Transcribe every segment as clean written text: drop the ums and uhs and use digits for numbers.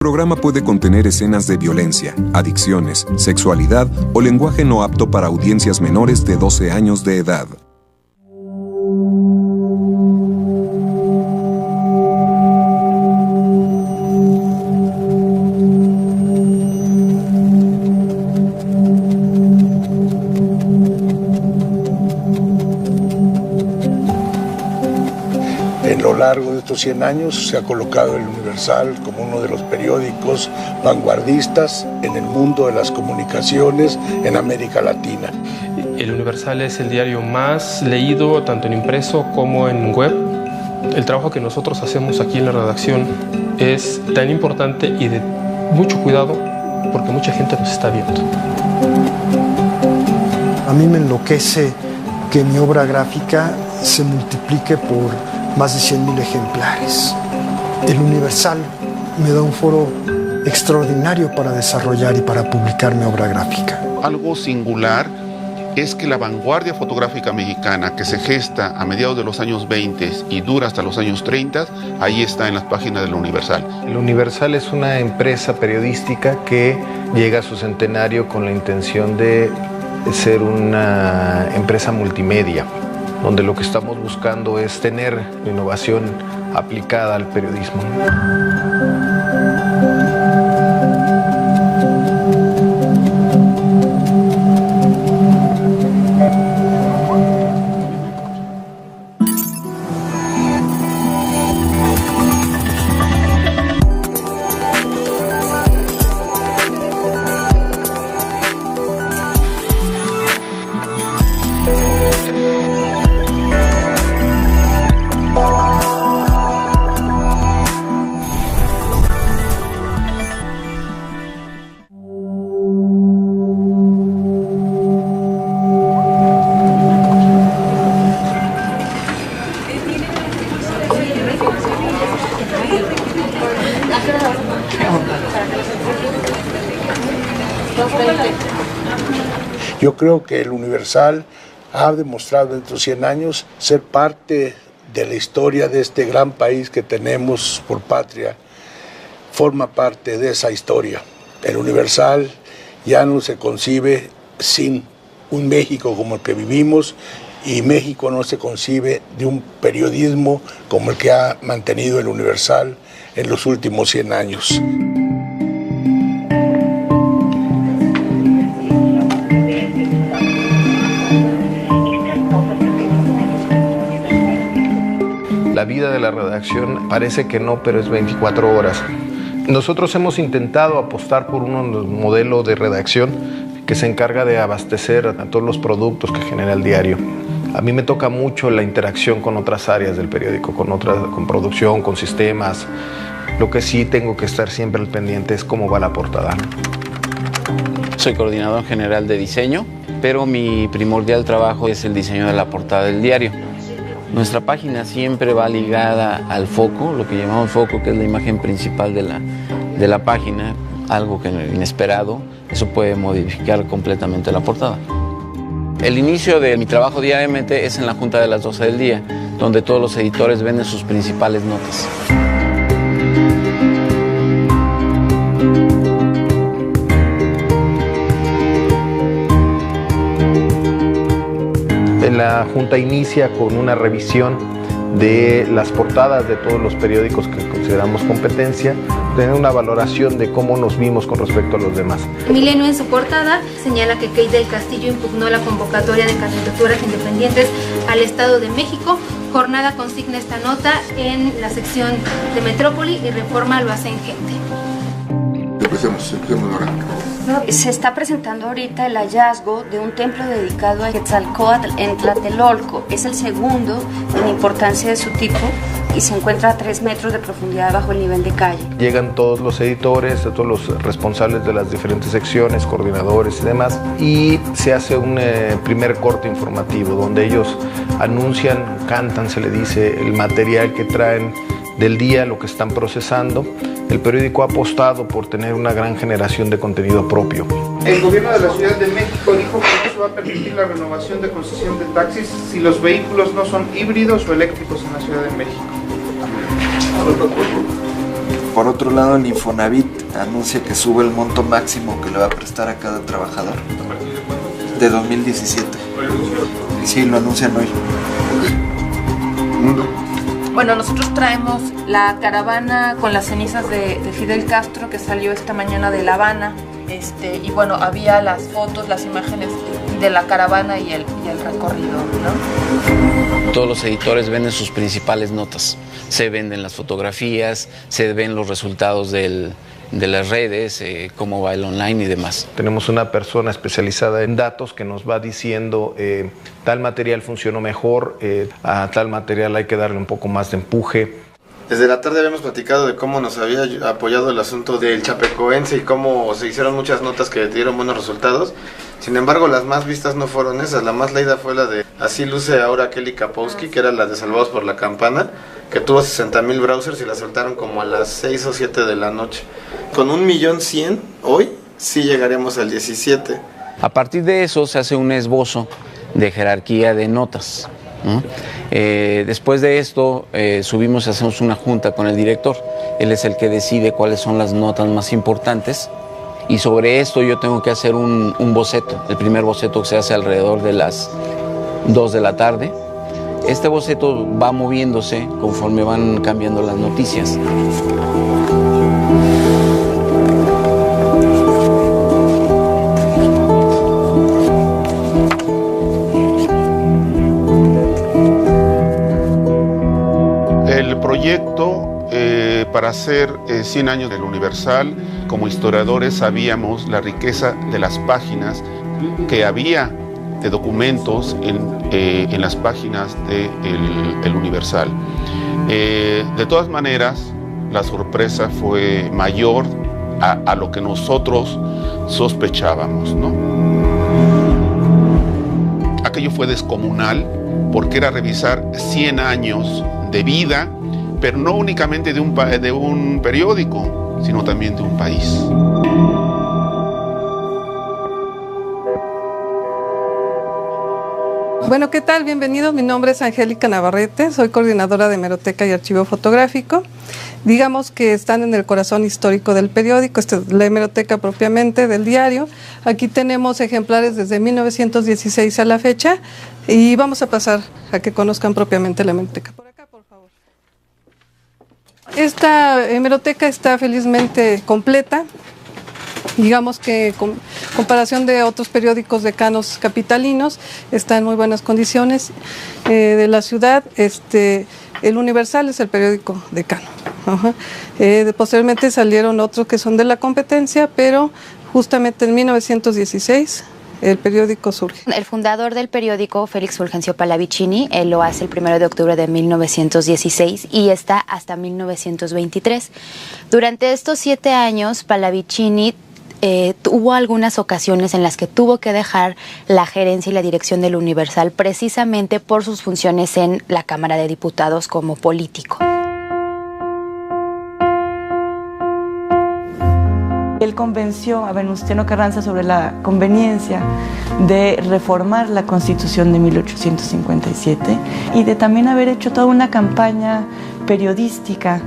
programa puede contener escenas de violencia, adicciones, sexualidad o lenguaje no apto para audiencias menores de 12 años de edad. A lo largo de estos 100 años se ha colocado el Universal como uno de los periódicos vanguardistas en el mundo de las comunicaciones en América Latina. El Universal es el diario más leído tanto en impreso como en web. El trabajo que nosotros hacemos aquí en la redacción es tan importante y de mucho cuidado porque mucha gente nos está viendo. A mí me enloquece que mi obra gráfica se multiplique por más de 100,000 ejemplares. El Universal me da un foro extraordinario para desarrollar y para publicar mi obra gráfica. Algo singular es que la vanguardia fotográfica mexicana que se gesta a mediados de los años 20 y dura hasta los años 30, ahí está en las páginas del Universal. El Universal es una empresa periodística que llega a su centenario con la intención de ser una empresa multimedia, donde lo que estamos buscando es tener innovación aplicada al periodismo. Yo creo que el Universal ha demostrado en estos 100 años ser parte de la historia de este gran país que tenemos por patria. Forma parte de esa historia. El Universal ya no se concibe sin un México como el que vivimos, y México no se concibe de un periodismo como el que ha mantenido el Universal en los últimos 100 años. La vida de la redacción parece que no, pero es 24 horas. Nosotros hemos intentado apostar por un modelo de redacción que se encarga de abastecer a todos los productos que genera el diario. A mí me toca mucho la interacción con otras áreas del periódico, con producción, con sistemas. Lo que sí tengo que estar siempre al pendiente es cómo va la portada. Soy coordinador general de diseño, pero mi primordial trabajo es el diseño de la portada del diario. Nuestra página siempre va ligada al foco, lo que llamamos foco, que es la imagen principal de la página, algo que inesperado, eso puede modificar completamente la portada. El inicio de mi trabajo diariamente es en la junta de las 12 del día, donde todos los editores venden sus principales notas. La junta inicia con una revisión de las portadas de todos los periódicos que consideramos competencia, tener una valoración de cómo nos vimos con respecto a los demás. Milenio en su portada señala que Kate del Castillo impugnó la convocatoria de candidaturas independientes al Estado de México. Jornada consigna esta nota en la sección de Metrópoli y Reforma lo hace en Gente. Empecemos ahora. Se está presentando ahorita el hallazgo de un templo dedicado a Quetzalcóatl en Tlatelolco. Es el segundo en importancia de su tipo y se encuentra a 3 metros de profundidad bajo el nivel de calle. Llegan todos los editores, todos los responsables de las diferentes secciones, coordinadores y demás, y se hace un primer corte informativo donde ellos anuncian, cantan, se le dice, el material que traen del día, lo que están procesando. El periódico ha apostado por tener una gran generación de contenido propio. El gobierno de la Ciudad de México dijo que no se va a permitir la renovación de concesión de taxis si los vehículos no son híbridos o eléctricos en la Ciudad de México. Por otro lado, el Infonavit anuncia que sube el monto máximo que le va a prestar a cada trabajador. De 2017. Sí, lo anuncian hoy. Bueno, nosotros traemos la caravana con las cenizas de Fidel Castro que salió esta mañana de La Habana. Y bueno, había las fotos, las imágenes de la caravana y el recorrido, ¿no? Todos los editores venden sus principales notas. Se venden las fotografías, se ven los resultados de las redes, cómo va el online y demás. Tenemos una persona especializada en datos que nos va diciendo tal material funcionó mejor, a tal material hay que darle un poco más de empuje. Desde la tarde habíamos platicado de cómo nos había apoyado el asunto del chapecoense y cómo se hicieron muchas notas que dieron buenos resultados. Sin embargo, las más vistas no fueron esas. La más leída fue la de Así luce ahora Kelly Kapowski, que era la de Salvados por la Campana, que tuvo 60,000 browsers y la soltaron como a las 6 o 7 de la noche. Con 1,100,000 hoy sí llegaremos al 17. A partir de eso se hace un esbozo de jerarquía de notas, ¿no? Después de esto subimos y hacemos una junta con el director. Él es el que decide cuáles son las notas más importantes y sobre esto yo tengo que hacer un boceto. El primer boceto se hace alrededor de las 2 de la tarde. Este boceto va moviéndose conforme van cambiando las noticias. El proyecto para hacer 100 años del Universal, como historiadores sabíamos la riqueza de las páginas que había de documentos en las páginas del Universal. De todas maneras, la sorpresa fue mayor a lo que nosotros sospechábamos, ¿no? Aquello fue descomunal porque era revisar 100 años de vida, pero no únicamente de un periódico, sino también de un país. Bueno, ¿qué tal? Bienvenidos. Mi nombre es Angélica Navarrete, soy coordinadora de Hemeroteca y Archivo Fotográfico. Digamos que están en el corazón histórico del periódico, esta es la hemeroteca propiamente del diario. Aquí tenemos ejemplares desde 1916 a la fecha y vamos a pasar a que conozcan propiamente la hemeroteca. Por acá, por favor. Esta hemeroteca está felizmente completa. Digamos que en comparación de otros periódicos decanos capitalinos, está en muy buenas condiciones de la ciudad. El Universal es el periódico decano. Posteriormente salieron otros que son de la competencia, pero justamente en 1916 el periódico surge. El fundador del periódico, Félix Fulgencio Pallavicini, él lo hace el 1 de octubre de 1916 y está hasta 1923. Durante estos 7 años, Pallavicini hubo algunas ocasiones en las que tuvo que dejar la gerencia y la dirección del Universal precisamente por sus funciones en la Cámara de Diputados como político. Él convenció a Venustiano Carranza sobre la conveniencia de reformar la Constitución de 1857 y de también haber hecho toda una campaña periodística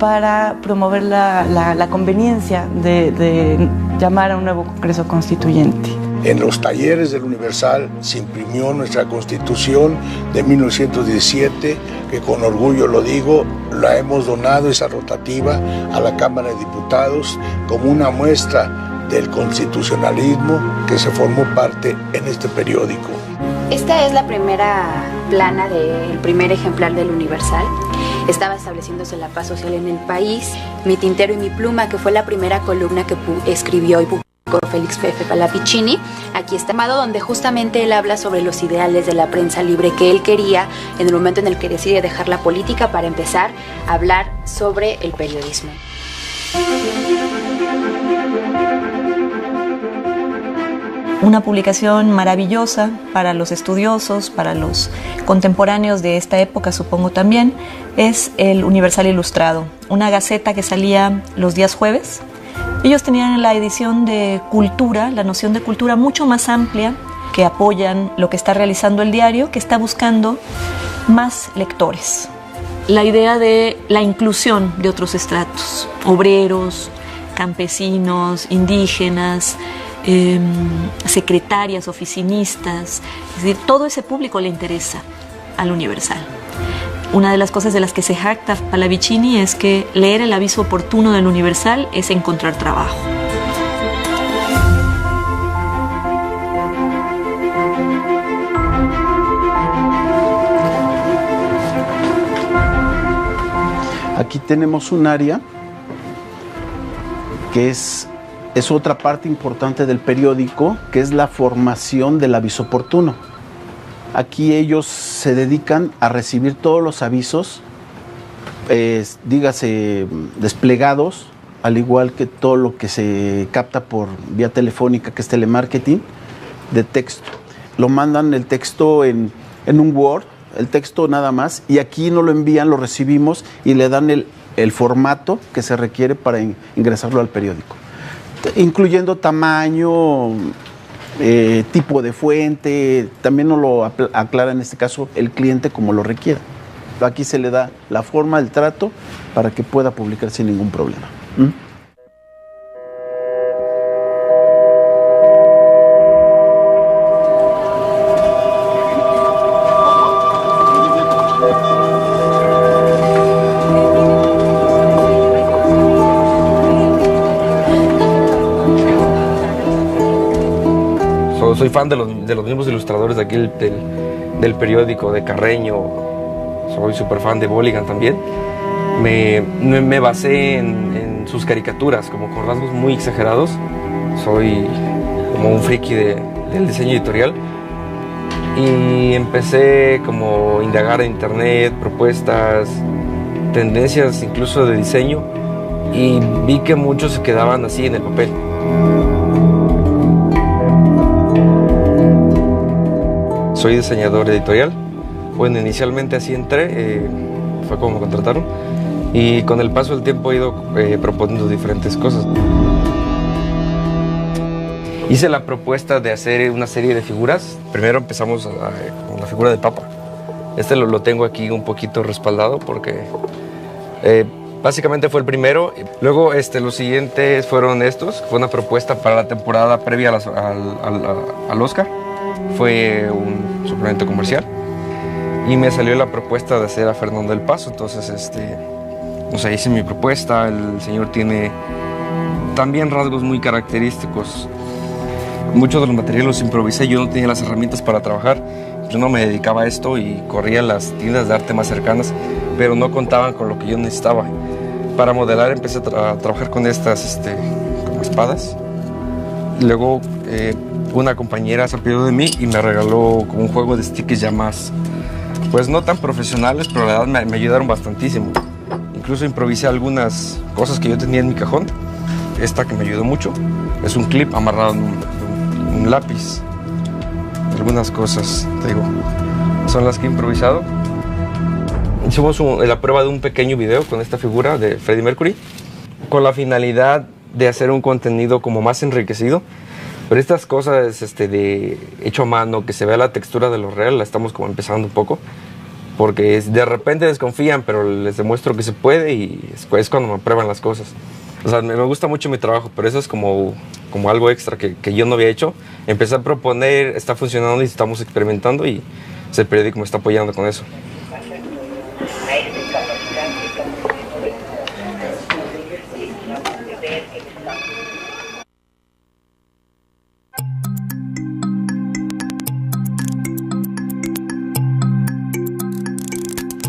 para promover la conveniencia de llamar a un nuevo Congreso Constituyente. En los talleres del Universal se imprimió nuestra Constitución de 1917, que con orgullo lo digo, la hemos donado esa rotativa a la Cámara de Diputados como una muestra del constitucionalismo que se formó parte en este periódico. Esta es la primera plana del primer ejemplar del Universal. Estaba estableciéndose la paz social en el país. Mi tintero y mi pluma, que fue la primera columna que escribió y publicó Félix Fefe Pallavicini. Aquí está donde justamente él habla sobre los ideales de la prensa libre que él quería en el momento en el que decide dejar la política para empezar a hablar sobre el periodismo. Una publicación maravillosa para los estudiosos, para los contemporáneos de esta época, supongo también, es el Universal Ilustrado, una gaceta que salía los días jueves. Ellos tenían la edición de cultura, la noción de cultura mucho más amplia, que apoyan lo que está realizando el diario, que está buscando más lectores. la idea de la inclusión de otros estratos, obreros, campesinos, indígenas, secretarias, oficinistas, es decir, todo ese público le interesa al Universal. Una de las cosas de las que se jacta Pallavicini es que leer el aviso oportuno del Universal es encontrar trabajo. Aquí tenemos un área que es otra parte importante del periódico, que es la formación del aviso oportuno. Aquí ellos se dedican a recibir todos los avisos, dígase desplegados, al igual que todo lo que se capta por vía telefónica, que es telemarketing, de texto. Lo mandan el texto en un Word, el texto nada más, y aquí no lo envían, lo recibimos y le dan el formato que se requiere para ingresarlo al periódico, incluyendo tamaño, tipo de fuente. También nos lo aclara en este caso el cliente como lo requiera. Aquí se le da la forma, el trato, para que pueda publicar sin ningún problema. Soy fan de los mismos ilustradores de aquí del periódico, de Carreño. Soy súper fan de Bolligan también. Me basé en sus caricaturas, como con rasgos muy exagerados. Soy como un friki del diseño editorial. Y empecé como a indagar en internet, propuestas, tendencias incluso de diseño. Y vi que muchos se quedaban así en el papel. Soy diseñador editorial. Bueno, inicialmente así entré, fue como me contrataron. Y con el paso del tiempo he ido proponiendo diferentes cosas. Hice la propuesta de hacer una serie de figuras. Primero empezamos con la figura del Papa. Este lo tengo aquí un poquito respaldado porque básicamente fue el primero. Luego los siguientes fueron estos. Fue una propuesta para la temporada previa al Oscar. Fue un suplemento comercial y me salió la propuesta de hacer a Fernando del Paso. Entonces hice mi propuesta. El señor tiene también rasgos muy característicos. Muchos de los materiales los improvisé. Yo no tenía las herramientas para trabajar. Yo no me dedicaba a esto y corría a las tiendas de arte más cercanas, pero no contaban con lo que yo necesitaba. Para modelar empecé a trabajar con estas como espadas. Y luego una compañera se apiadó de mí y me regaló como un juego de stickers ya más, pues no tan profesionales, pero la verdad me ayudaron bastantísimo. Incluso improvisé algunas cosas que yo tenía en mi cajón. Esta que me ayudó mucho es un clip amarrado en un lápiz. Algunas cosas, te digo, son las que he improvisado. Hicimos la prueba de un pequeño video con esta figura de Freddie Mercury, con la finalidad de hacer un contenido como más enriquecido. Pero estas cosas de hecho a mano, que se vea la textura de lo real, la estamos como empezando un poco. Porque de repente desconfían, pero les demuestro que se puede y es cuando me prueban las cosas. O sea, me gusta mucho mi trabajo, pero eso es como algo extra que yo no había hecho. Empecé a proponer, está funcionando y estamos experimentando y el periódico me está apoyando con eso.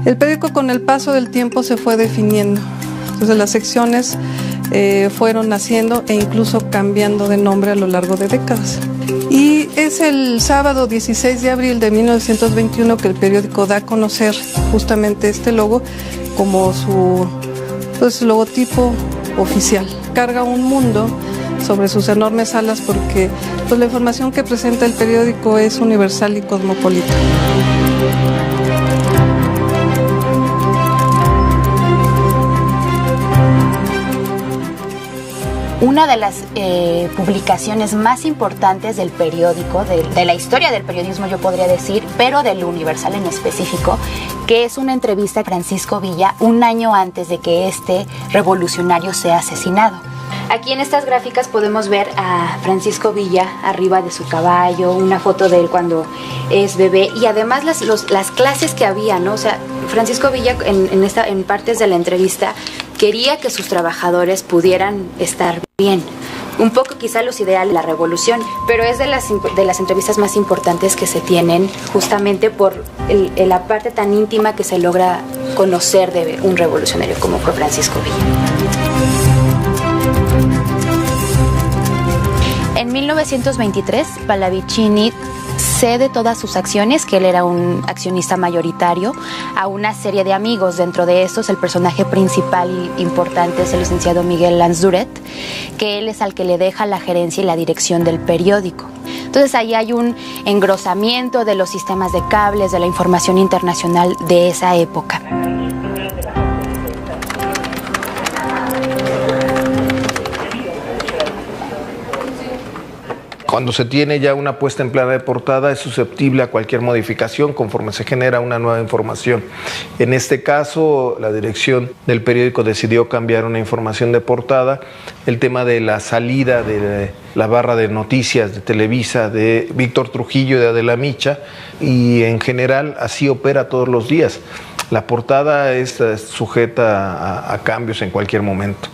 El periódico con el paso del tiempo se fue definiendo. Entonces las secciones fueron naciendo e incluso cambiando de nombre a lo largo de décadas. Y es el sábado 16 de abril de 1921 que el periódico da a conocer justamente este logo como su logotipo oficial. Carga un mundo sobre sus enormes alas porque la información que presenta el periódico es universal y cosmopolita. Una de las publicaciones más importantes del periódico, de la historia del periodismo yo podría decir, pero del Universal en específico, que es una entrevista a Francisco Villa un año antes de que este revolucionario sea asesinado. Aquí en estas gráficas podemos ver a Francisco Villa arriba de su caballo, una foto de él cuando es bebé y además las clases que había, ¿no? O sea, Francisco Villa en partes de la entrevista quería que sus trabajadores pudieran estar bien. Un poco quizá los ideales de la revolución, pero es de las entrevistas más importantes que se tienen justamente por la parte tan íntima que se logra conocer de un revolucionario como fue Francisco Villa. En 1923, Pallavicini cede todas sus acciones, que él era un accionista mayoritario, a una serie de amigos. Dentro de estos, el personaje principal y importante es el licenciado Miguel Lanzduret, que él es al que le deja la gerencia y la dirección del periódico. Entonces ahí hay un engrosamiento de los sistemas de cables, de la información internacional de esa época. Cuando se tiene ya una puesta en plana de portada es susceptible a cualquier modificación conforme se genera una nueva información. En este caso, la dirección del periódico decidió cambiar una información de portada. El tema de la salida de la barra de noticias de Televisa de Víctor Trujillo y de Adela Micha, y en general así opera todos los días. La portada es sujeta a cambios en cualquier momento.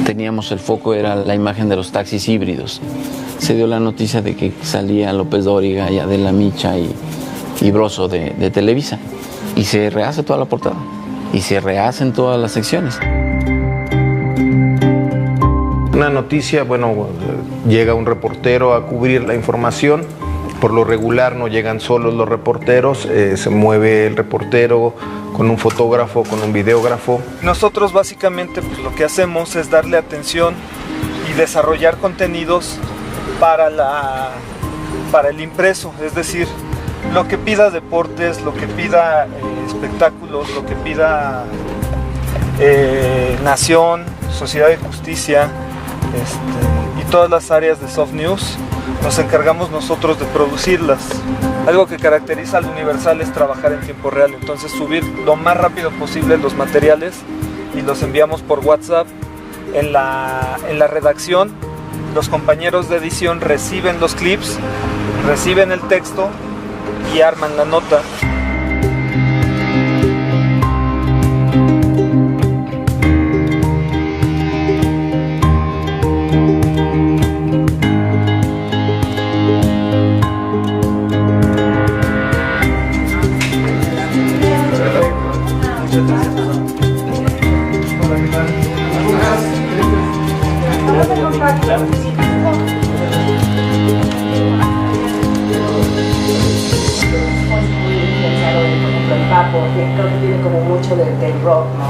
Teníamos el foco, era la imagen de los taxis híbridos. Se dio la noticia de que salía López Dóriga y Adela Micha y Broso de Televisa. Y se rehace toda la portada. Y se rehacen todas las secciones. Una noticia, bueno, llega un reportero a cubrir la información. Por lo regular no llegan solos los reporteros, se mueve el reportero con un fotógrafo, con un videógrafo. Nosotros básicamente pues, lo que hacemos es darle atención y desarrollar contenidos para el impreso, es decir, lo que pida deportes, lo que pida espectáculos, lo que pida Nación, Sociedad de Justicia y todas las áreas de soft news. Nos encargamos nosotros de producirlas. Algo que caracteriza al Universal es trabajar en tiempo real, entonces subir lo más rápido posible los materiales y los enviamos por WhatsApp. En la redacción, los compañeros de edición reciben los clips, reciben el texto y arman la nota.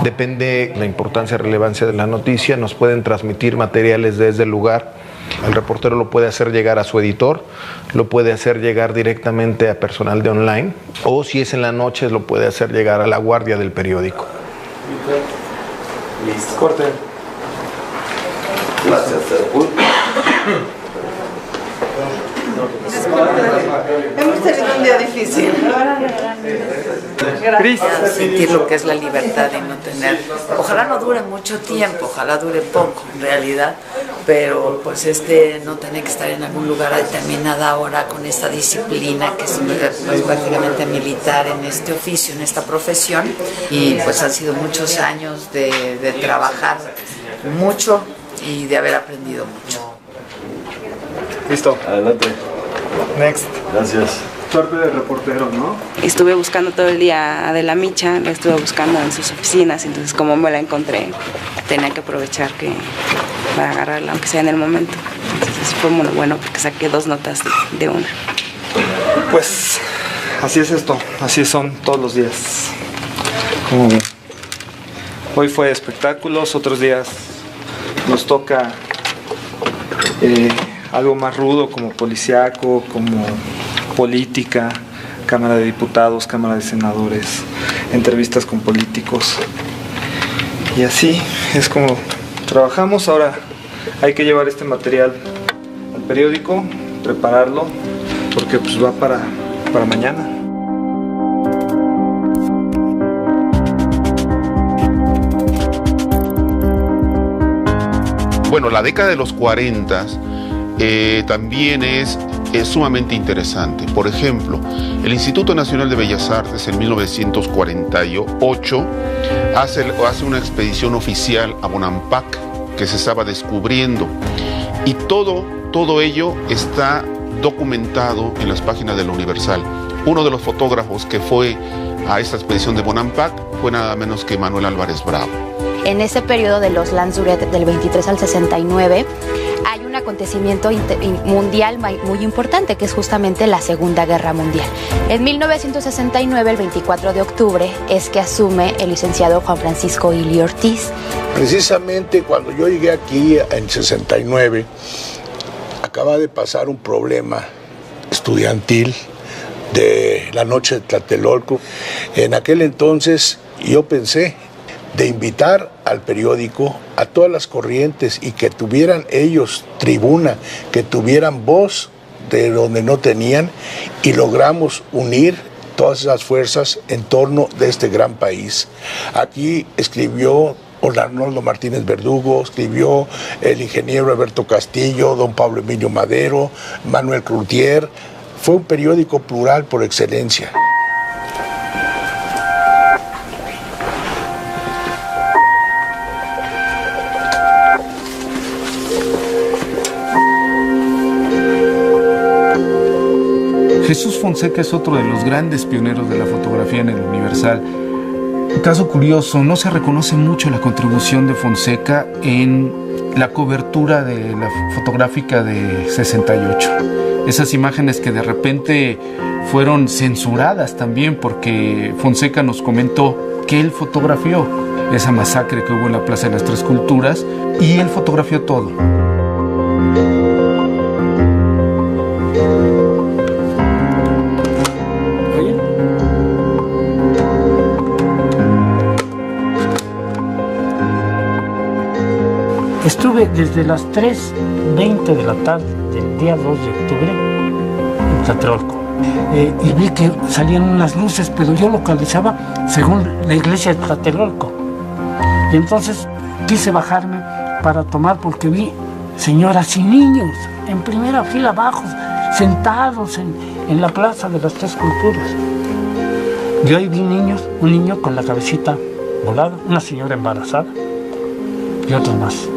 Depende de la importancia y relevancia de la noticia, nos pueden transmitir materiales desde el lugar. El reportero lo puede hacer llegar a su editor, lo puede hacer llegar directamente a personal de online, o si es en la noche lo puede hacer llegar a la guardia del periódico. Listo. Corte. Gracias, hemos tenido un día difícil. Sentir lo que es la libertad y no tener, ojalá no dure mucho tiempo, ojalá dure poco en realidad, pero pues no tener que estar en algún lugar a determinada hora con esta disciplina que es pues, prácticamente militar en este oficio, en esta profesión, y pues han sido muchos años de trabajar mucho y de haber aprendido mucho. Listo. Adelante. Next. Gracias. Suerte de reportero, ¿no? Estuve buscando todo el día a Adela Micha, la estuve buscando en sus oficinas, entonces como me la encontré, tenía que aprovechar para agarrarla, aunque sea en el momento. Entonces fue muy bueno porque saqué 2 notas de una. Pues así es esto, así son todos los días. Como bien. Hoy fue espectáculos, otros días nos toca algo más rudo como policíaco, como política, Cámara de Diputados, Cámara de Senadores, entrevistas con políticos. Y así es como trabajamos. Ahora hay que llevar este material al periódico, prepararlo, porque pues va para mañana. Bueno, la década de los 40 también es sumamente interesante. Por ejemplo, el Instituto Nacional de Bellas Artes en 1948 hace una expedición oficial a Bonampak, que se estaba descubriendo, y todo ello está documentado en las páginas del Universal. Uno de los fotógrafos que fue a esta expedición de Bonampak fue nada menos que Manuel Álvarez Bravo. En ese periodo de los Landsturm del 23 al 69 hay un acontecimiento mundial muy importante, que es justamente la Segunda Guerra Mundial. En 1969, el 24 de octubre, es que asume el licenciado Juan Francisco Ili Ortiz. Precisamente cuando yo llegué aquí en 69, acaba de pasar un problema estudiantil de la noche de Tlatelolco. En aquel entonces yo pensé de invitar al periódico a todas las corrientes y que tuvieran ellos tribuna, que tuvieran voz de donde no tenían, y logramos unir todas esas fuerzas en torno de este gran país. Aquí escribió don Arnoldo Martínez Verdugo, escribió el ingeniero Alberto Castillo, don Pablo Emilio Madero, Manuel Cloutier. Fue un periódico plural por excelencia. Jesús Fonseca es otro de los grandes pioneros de la fotografía en el Universal. Un caso curioso, no se reconoce mucho la contribución de Fonseca en la cobertura de la fotográfica de 68. Esas imágenes que de repente fueron censuradas también, porque Fonseca nos comentó que él fotografió esa masacre que hubo en la Plaza de las Tres Culturas, y él fotografió todo. Estuve desde las 3:20 de la tarde del día 2 de octubre en Tlatelolco y vi que salían unas luces, pero yo localizaba según la iglesia de Tlatelolco. Y entonces quise bajarme para tomar, porque vi señoras y niños en primera fila abajo, sentados en la Plaza de las Tres Culturas. Yo ahí vi niños, un niño con la cabecita volada, una señora embarazada y otros más.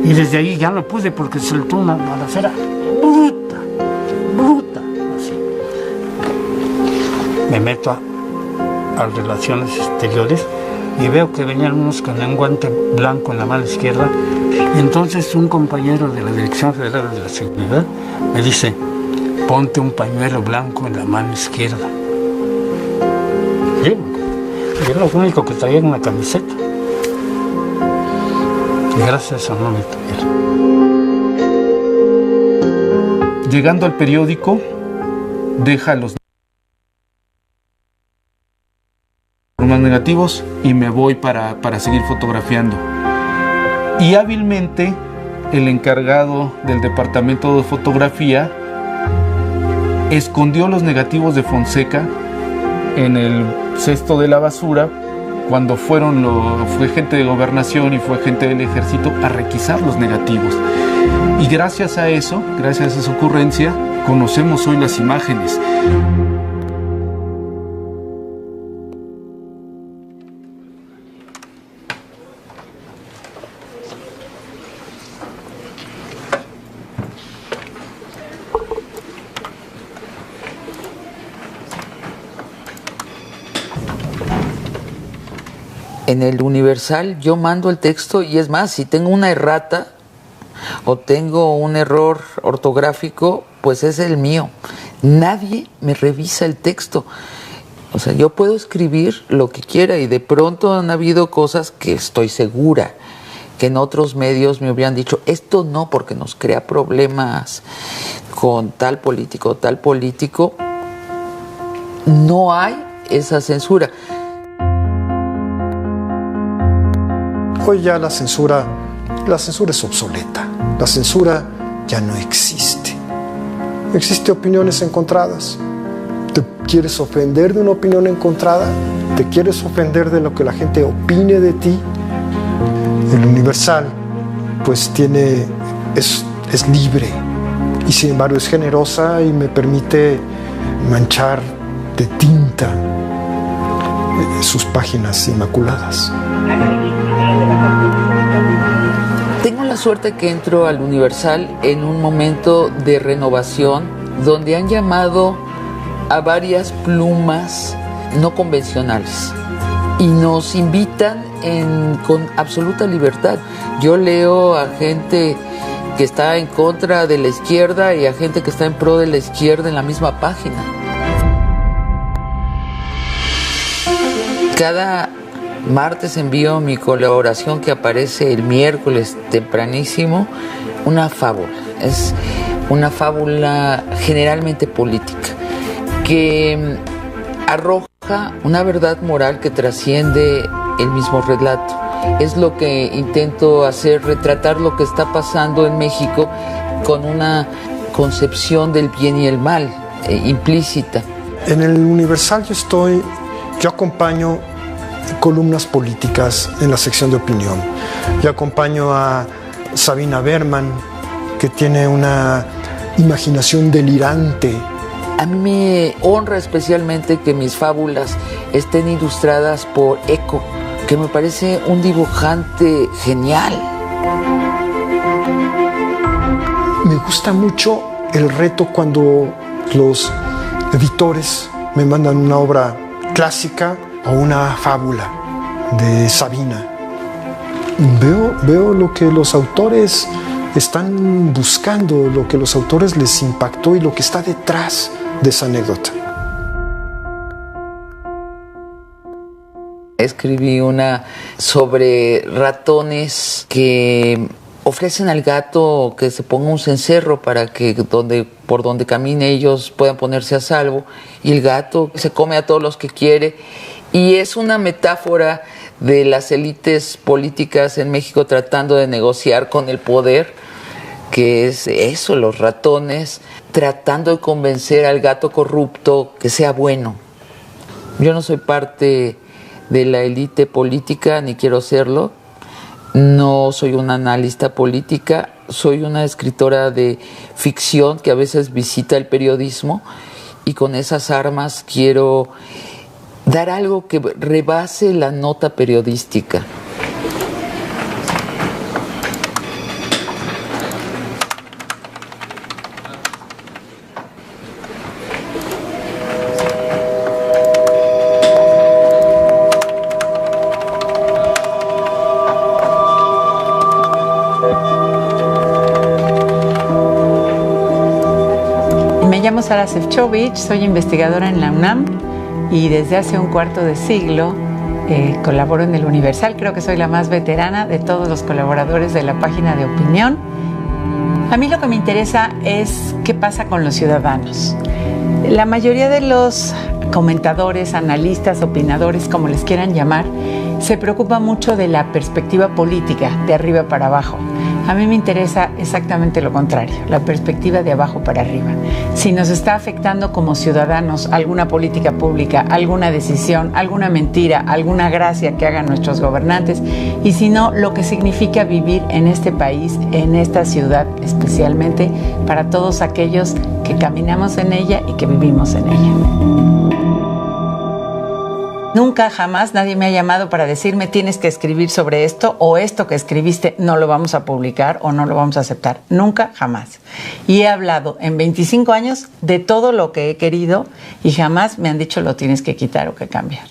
Y desde ahí ya no pude, porque soltó una balacera bruta, así. Me meto a Relaciones Exteriores y veo que venían unos con un guante blanco en la mano izquierda. Y entonces un compañero de la Dirección Federal de la Seguridad me dice: ponte un pañuelo blanco en la mano izquierda. Y yo lo único que traía era una camiseta. Y gracias a eso no me tuvieron. Llegando al periódico, deja los más negativos y me voy para seguir fotografiando. Y hábilmente el encargado del departamento de fotografía escondió los negativos de Fonseca en el cesto de la basura, cuando fue gente de gobernación y fue gente del ejército a requisar los negativos. Y gracias a eso, gracias a esa ocurrencia, conocemos hoy las imágenes. En el Universal yo mando el texto, y es más, si tengo una errata o tengo un error ortográfico, pues es el mío. Nadie me revisa el texto. O sea, yo puedo escribir lo que quiera, y de pronto han habido cosas que estoy segura que en otros medios me hubieran dicho: esto no, porque nos crea problemas con tal político, tal político. No hay esa censura. Hoy ya la censura es obsoleta. La censura ya no existe. Existen opiniones encontradas. ¿Te quieres ofender de una opinión encontrada? ¿Te quieres ofender de lo que la gente opine de ti? El Universal pues es libre y sin embargo es generosa y me permite manchar de tinta sus páginas inmaculadas. Tengo la suerte que entro al Universal en un momento de renovación donde han llamado a varias plumas no convencionales y nos invitan con absoluta libertad. Yo leo a gente que está en contra de la izquierda y a gente que está en pro de la izquierda en la misma página. Cada martes envío mi colaboración que aparece el miércoles tempranísimo, una fábula. Es una fábula generalmente política que arroja una verdad moral que trasciende el mismo relato. Es lo que intento hacer, retratar lo que está pasando en México con una concepción del bien y el mal implícita. En el Universal yo acompaño columnas políticas en la sección de opinión. Yo acompaño a Sabina Berman, que tiene una imaginación delirante. A mí me honra especialmente que mis fábulas estén ilustradas por Eco, que me parece un dibujante genial. Me gusta mucho el reto cuando los editores me mandan una obra clásica o una fábula de Sabina. Veo lo que los autores están buscando, lo que los autores les impactó y lo que está detrás de esa anécdota. Escribí una sobre ratones que ofrecen al gato que se ponga un cencerro para que por donde camine ellos puedan ponerse a salvo, y el gato se come a todos los que quiere. Y es una metáfora de las élites políticas en México tratando de negociar con el poder, que es eso, los ratones tratando de convencer al gato corrupto que sea bueno. Yo no soy parte de la élite política, ni quiero serlo. No soy una analista política, soy una escritora de ficción que a veces visita el periodismo, y con esas armas quiero dar algo que rebase la nota periodística. Me llamo Sara Šefčovič, soy investigadora en la UNAM y desde hace un cuarto de siglo colaboro en el Universal. Creo que soy la más veterana de todos los colaboradores de la página de opinión. A mí lo que me interesa es qué pasa con los ciudadanos. La mayoría de los comentadores, analistas, opinadores, como les quieran llamar, se preocupa mucho de la perspectiva política, de arriba para abajo. A mí me interesa exactamente lo contrario, la perspectiva de abajo para arriba. Si nos está afectando como ciudadanos alguna política pública, alguna decisión, alguna mentira, alguna gracia que hagan nuestros gobernantes, y si no, lo que significa vivir en este país, en esta ciudad especialmente, para todos aquellos que caminamos en ella y que vivimos en ella. Nunca, jamás nadie me ha llamado para decirme tienes que escribir sobre esto, o esto que escribiste no lo vamos a publicar o no lo vamos a aceptar. Nunca, jamás. Y he hablado en 25 años de todo lo que he querido y jamás me han dicho lo tienes que quitar o que cambiar.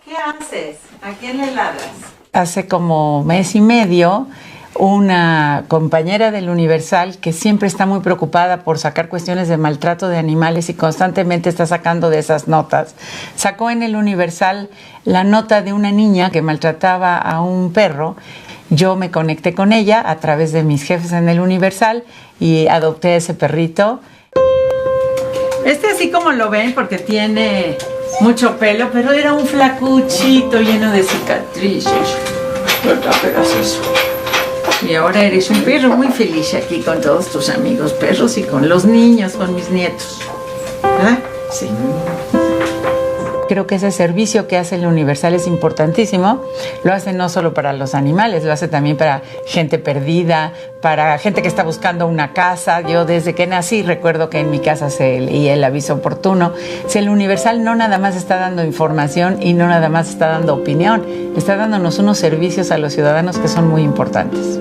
¿Qué haces? ¿A quién le ladras? Hace como mes y medio, una compañera del Universal que siempre está muy preocupada por sacar cuestiones de maltrato de animales y constantemente está sacando de esas notas, sacó en el Universal la nota de una niña que maltrataba a un perro. Yo me conecté con ella a través de mis jefes en el Universal y adopté a ese perrito. Así como lo ven, porque tiene mucho pelo, pero era un flacuchito lleno de cicatrices. ¿Verdad? Pero es eso. Y ahora eres un perro muy feliz aquí con todos tus amigos perros y con los niños, con mis nietos. ¿Verdad? Sí. Creo que ese servicio que hace el Universal es importantísimo. Lo hace no solo para los animales, lo hace también para gente perdida, para gente que está buscando una casa. Yo desde que nací recuerdo que en mi casa se leía el aviso oportuno. Si el Universal no nada más está dando información y no nada más está dando opinión, está dándonos unos servicios a los ciudadanos que son muy importantes.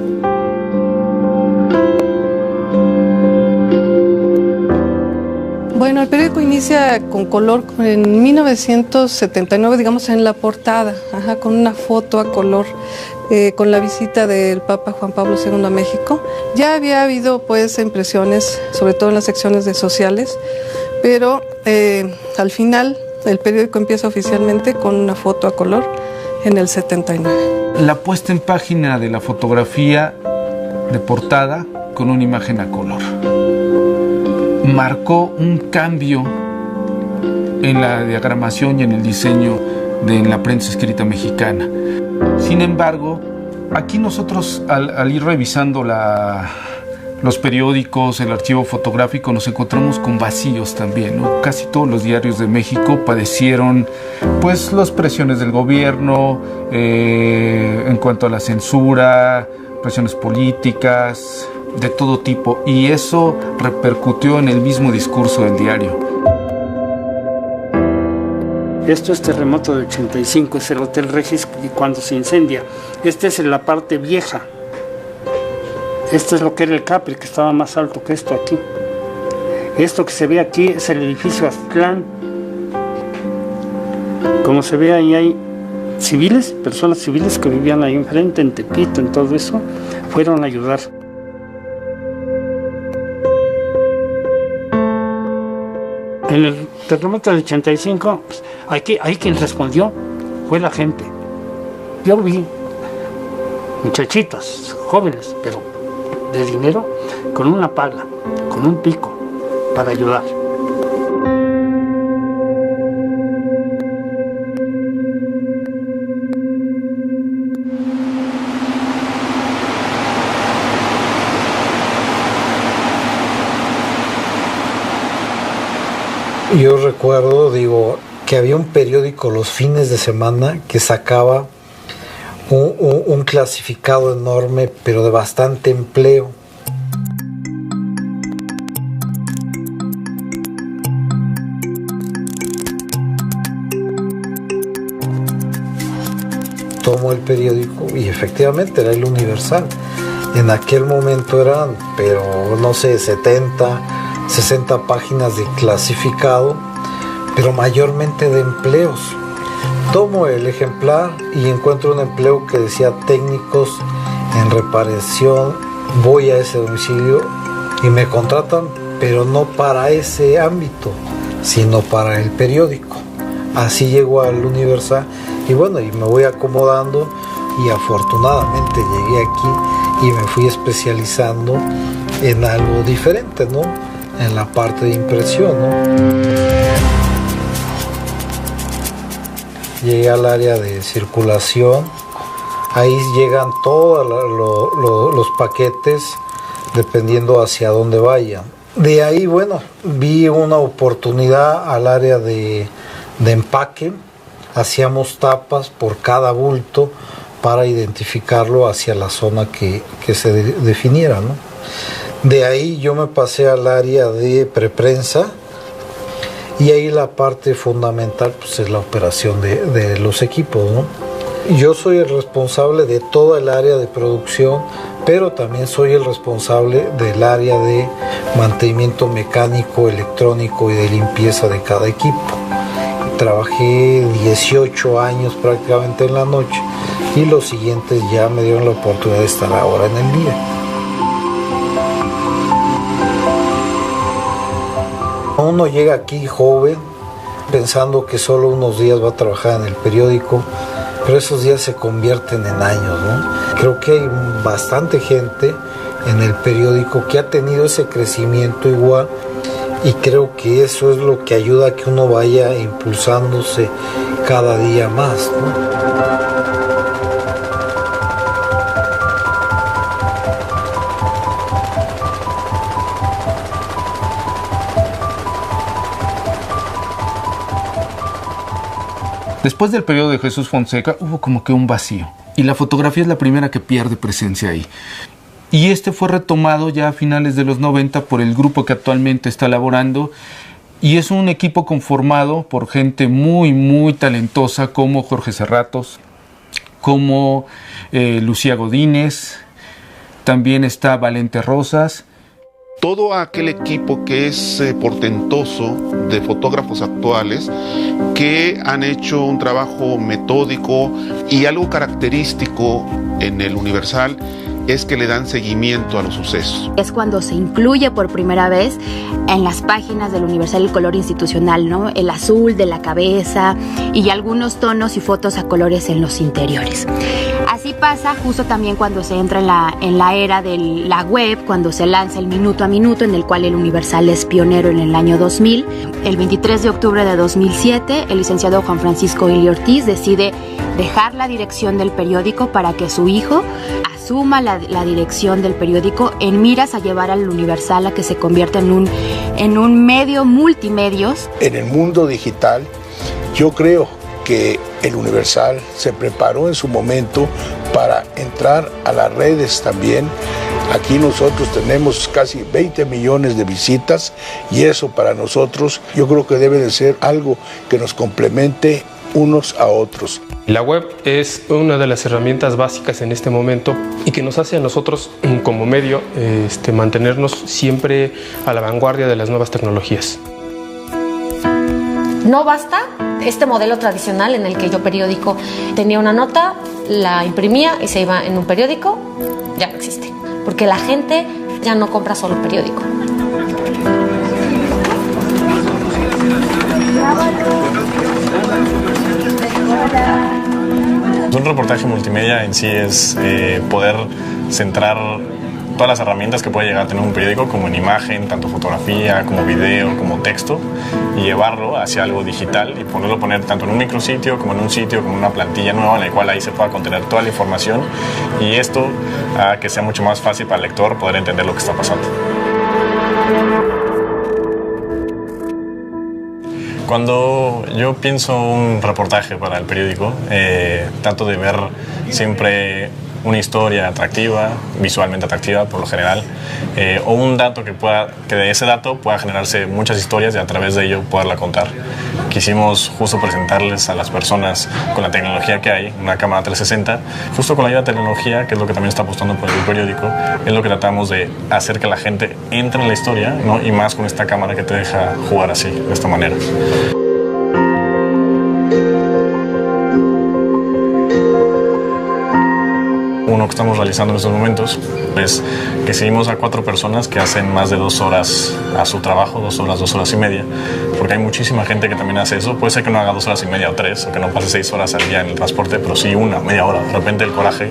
Bueno, el periódico inicia con color en 1979, digamos en la portada, con una foto a color, con la visita del Papa Juan Pablo II a México. Ya había habido pues impresiones, sobre todo en las secciones de sociales, pero al final el periódico empieza oficialmente con una foto a color en el 79. La puesta en página de la fotografía de portada con una imagen a color marcó un cambio en la diagramación y en el diseño de la prensa escrita mexicana. Sin embargo, aquí nosotros al ir revisando los periódicos, el archivo fotográfico, nos encontramos con vacíos también, ¿no? Casi todos los diarios de México padecieron pues las presiones del gobierno en cuanto a la censura, presiones políticas de todo tipo, y eso repercutió en el mismo discurso del diario. Esto es terremoto del 85, es el Hotel Regis cuando se incendia. Esta es la parte vieja. Esto es lo que era el Capri, que estaba más alto que esto aquí. Esto que se ve aquí es el edificio Aztlán. Como se ve ahí hay civiles, personas civiles que vivían ahí enfrente, en Tepito, en todo eso, fueron a ayudar. En el terremoto del 85, pues, ahí quien respondió fue la gente. Yo vi muchachitas, jóvenes, pero de dinero, con una pala, con un pico, para ayudar. Yo recuerdo, que había un periódico los fines de semana que sacaba un clasificado enorme, pero de bastante empleo. Tomo el periódico y efectivamente era el Universal. En aquel momento eran, pero no sé, 60 páginas de clasificado, pero mayormente de empleos. Tomo el ejemplar y encuentro un empleo que decía técnicos en reparación, voy a ese domicilio y me contratan, pero no para ese ámbito, sino para el periódico. Así llego al Universal y bueno, y me voy acomodando y afortunadamente llegué aquí y me fui especializando en algo diferente, ¿no? En la parte de impresión, ¿no? Llegué al área de circulación, ahí llegan todos los paquetes dependiendo hacia dónde vayan. De ahí, bueno, vi una oportunidad al área de empaque, hacíamos tapas por cada bulto para identificarlo hacia la zona que se definiera, ¿no? De ahí yo me pasé al área de preprensa y ahí la parte fundamental pues, es la operación de los equipos, ¿no? Yo soy el responsable de toda el área de producción, pero también soy el responsable del área de mantenimiento mecánico, electrónico y de limpieza de cada equipo. Trabajé 18 años prácticamente en la noche y los siguientes ya me dieron la oportunidad de estar ahora en el día. Uno llega aquí joven pensando que solo unos días va a trabajar en el periódico, pero esos días se convierten en años, ¿no? Creo que hay bastante gente en el periódico que ha tenido ese crecimiento igual y creo que eso es lo que ayuda a que uno vaya impulsándose cada día más, ¿no? Después del periodo de Jesús Fonseca hubo como que un vacío y la fotografía es la primera que pierde presencia ahí. Y este fue retomado ya a finales de los 90 por el grupo que actualmente está elaborando, y es un equipo conformado por gente muy talentosa como Jorge Serratos, como Lucía Godínez, también está Valente Rosas. Todo aquel equipo que es portentoso de fotógrafos actuales que han hecho un trabajo metódico, y algo característico en el Universal es que le dan seguimiento a los sucesos. Es cuando se incluye por primera vez en las páginas del Universal el color institucional, ¿no? El azul de la cabeza y algunos tonos y fotos a colores en los interiores. Así pasa justo también cuando se entra en la era de la web, cuando se lanza el minuto a minuto, en el cual el Universal es pionero en el año 2000. El 23 de octubre de 2007, el licenciado Juan Francisco Ili Ortiz decide dejar la dirección del periódico para que su hijo asuma la dirección del periódico, en miras a llevar al Universal a que se convierta en un medio multimedios. En el mundo digital, yo creo que el Universal se preparó en su momento para entrar a las redes también. Aquí nosotros tenemos casi 20 millones de visitas, y eso para nosotros yo creo que debe de ser algo que nos complemente unos a otros. La web es una de las herramientas básicas en este momento y que nos hace a nosotros como medio mantenernos siempre a la vanguardia de las nuevas tecnologías. No basta este modelo tradicional en el que yo periódico tenía una nota, la imprimía y se iba en un periódico. Ya no existe, porque la gente ya no compra solo periódico. Un reportaje multimedia en sí es poder centrar todas las herramientas que puede llegar a tener un periódico, como en imagen, tanto fotografía como video, como texto, y llevarlo hacia algo digital y poner tanto en un micrositio como en un sitio, como una plantilla nueva en la cual ahí se pueda contener toda la información, y esto hará que sea mucho más fácil para el lector poder entender lo que está pasando. Cuando yo pienso un reportaje para el periódico, trato de ver siempre una historia atractiva, visualmente atractiva por lo general, o un dato que de ese dato pueda generarse muchas historias y a través de ello poderla contar. Quisimos justo presentarles a las personas con la tecnología que hay, una cámara 360, justo con la ayuda de tecnología, que es lo que también está apostando por el periódico, es lo que tratamos de hacer que la gente entre en la historia, ¿no? Y más con esta cámara que te deja jugar así, de esta manera. Uno que estamos realizando en estos momentos es que seguimos a 4 personas que hacen más de 2 horas a su trabajo, 2 horas y media, porque hay muchísima gente que también hace eso. Puede ser que no haga 2 horas y media o 3, o que no pase 6 horas al día en el transporte, pero sí media hora, de repente el coraje.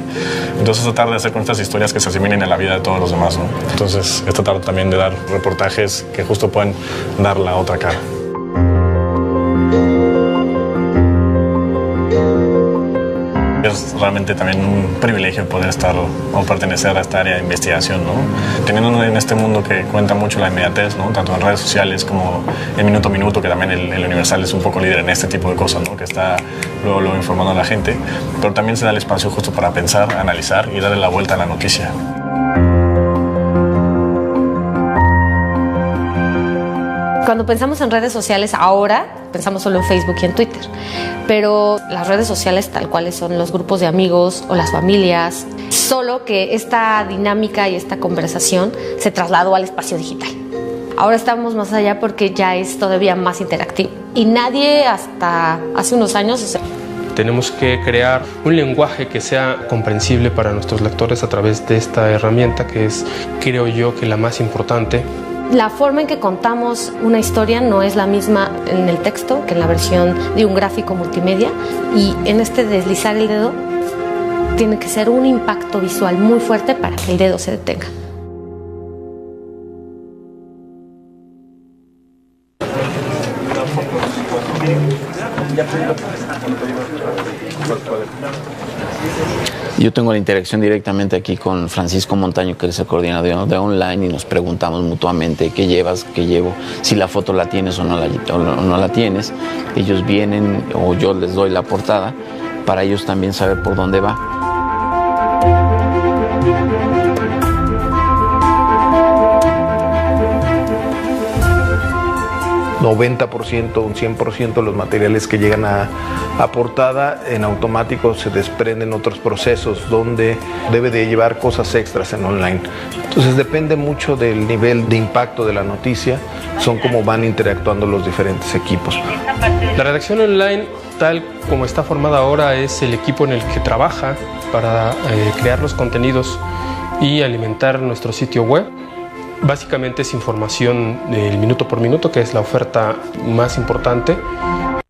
Entonces tratar de hacer con estas historias que se asimilen en la vida de todos los demás, ¿no? Entonces es tratar también de dar reportajes que justo pueden dar la otra cara. Es realmente también un privilegio poder estar o pertenecer a esta área de investigación, ¿no? Teniendo en este mundo que cuenta mucho la inmediatez, ¿no? Tanto en redes sociales como en minuto a minuto, que también el Universal es un poco líder en este tipo de cosas, ¿no? Que está luego informando a la gente, pero también se da el espacio justo para pensar, analizar y darle la vuelta a la noticia. Cuando pensamos en redes sociales ahora, pensamos solo en Facebook y en Twitter, pero las redes sociales tal cuales son los grupos de amigos o las familias, solo que esta dinámica y esta conversación se trasladó al espacio digital. Ahora estamos más allá porque ya es todavía más interactivo y nadie hasta hace unos años... Tenemos que crear un lenguaje que sea comprensible para nuestros lectores a través de esta herramienta que es, creo yo, que la más importante. La forma en que contamos una historia no es la misma en el texto que en la versión de un gráfico multimedia, y en este deslizar el dedo tiene que ser un impacto visual muy fuerte para que el dedo se detenga. Yo tengo la interacción directamente aquí con Francisco Montaño, que es el coordinador de online, y nos preguntamos mutuamente qué llevas, qué llevo, si la foto la tienes o no la tienes. Ellos vienen o yo les doy la portada para ellos también saber por dónde va. 90%, un 100% de los materiales que llegan a portada, en automático se desprenden otros procesos donde debe de llevar cosas extras en online. Entonces depende mucho del nivel de impacto de la noticia, son como van interactuando los diferentes equipos. La redacción online, tal como está formada ahora, es el equipo en el que trabaja para crear los contenidos y alimentar nuestro sitio web. Básicamente es información del minuto por minuto, que es la oferta más importante. Lo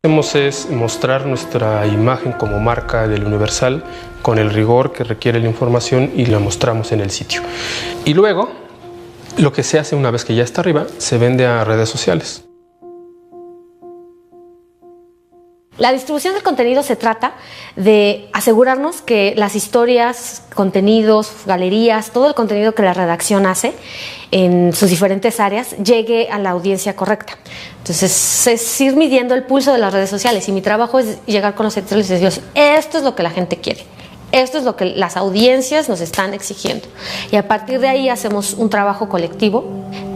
que hacemos es mostrar nuestra imagen como marca del Universal con el rigor que requiere la información y la mostramos en el sitio. Y luego, lo que se hace una vez que ya está arriba, se vende a redes sociales. La distribución del contenido se trata de asegurarnos que las historias, contenidos, galerías, todo el contenido que la redacción hace en sus diferentes áreas llegue a la audiencia correcta. Entonces es ir midiendo el pulso de las redes sociales y mi trabajo es llegar con los editores y decir, esto es lo que la gente quiere. Esto es lo que las audiencias nos están exigiendo. Y a partir de ahí hacemos un trabajo colectivo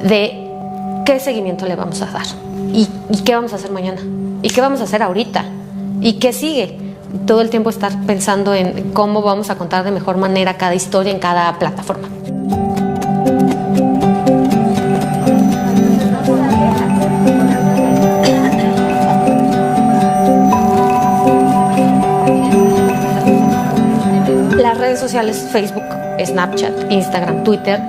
de qué seguimiento le vamos a dar. ¿Y qué vamos a hacer mañana? ¿Y qué vamos a hacer ahorita? ¿Y qué sigue? Todo el tiempo estar pensando en cómo vamos a contar de mejor manera cada historia en cada plataforma. Las redes sociales, Facebook, Snapchat, Instagram, Twitter,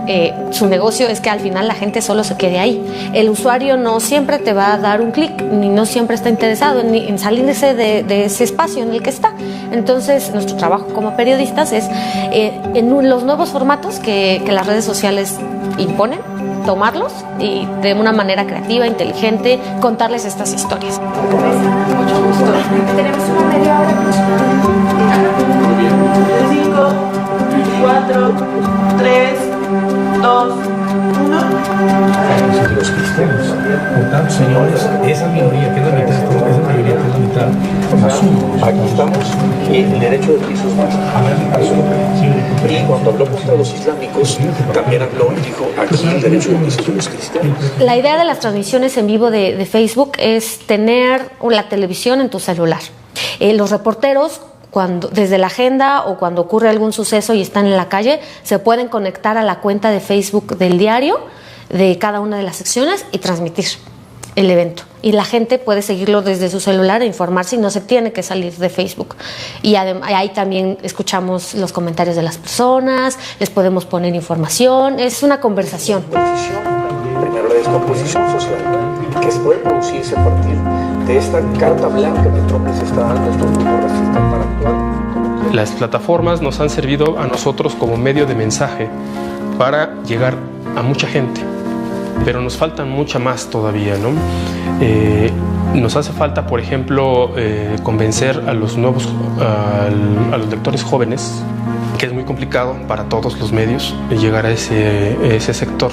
su negocio es que al final la gente solo se quede ahí. El usuario no siempre te va a dar un clic, ni no siempre está interesado en salirse de ese espacio en el que está. Entonces, nuestro trabajo como periodistas es, en los nuevos formatos que las redes sociales imponen, tomarlos y de una manera creativa, inteligente, contarles estas historias. Mucho gusto. Tenemos una media hora. 5, 4, 3, 2, 1. Los cristianos, por tanto, señores, esa minoría que es la mitad, esa mayoría que es la mitad, aquí estamos en el derecho de pisos más. Y cuando habló contra los islámicos, también habló y dijo, aquí el derecho de pisos de los cristianos. La idea de las transmisiones en vivo de Facebook es tener la televisión en tu celular. Los reporteros, desde la agenda o cuando ocurre algún suceso y están en la calle, se pueden conectar a la cuenta de Facebook del diario de cada una de las secciones y transmitir el evento. Y la gente puede seguirlo desde su celular e informarse y no se tiene que salir de Facebook. Y ahí también escuchamos los comentarios de las personas, les podemos poner información, es una conversación. Primero la descomposición social, que puede producirse a partir de esta carta blanca que Trump les está dando a estos grupos racistas para actuar. Las plataformas nos han servido a nosotros como medio de mensaje para llegar a mucha gente, pero nos faltan mucha más todavía, ¿no? Nos hace falta, por ejemplo, convencer a los nuevos, a los lectores jóvenes, que es muy complicado para todos los medios llegar a ese sector,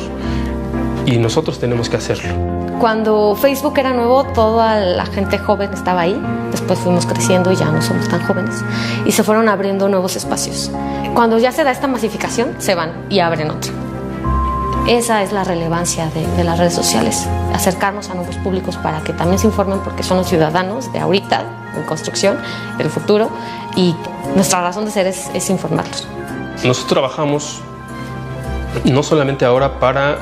y nosotros tenemos que hacerlo. Cuando Facebook era nuevo, toda la gente joven estaba ahí. Después fuimos creciendo y ya no somos tan jóvenes. Y se fueron abriendo nuevos espacios. Cuando ya se da esta masificación, se van y abren otra. Esa es la relevancia de las redes sociales. Acercarnos a nuevos públicos para que también se informen, porque son los ciudadanos de ahorita, en construcción, del futuro. Y nuestra razón de ser es informarlos. Nosotros trabajamos no solamente ahora para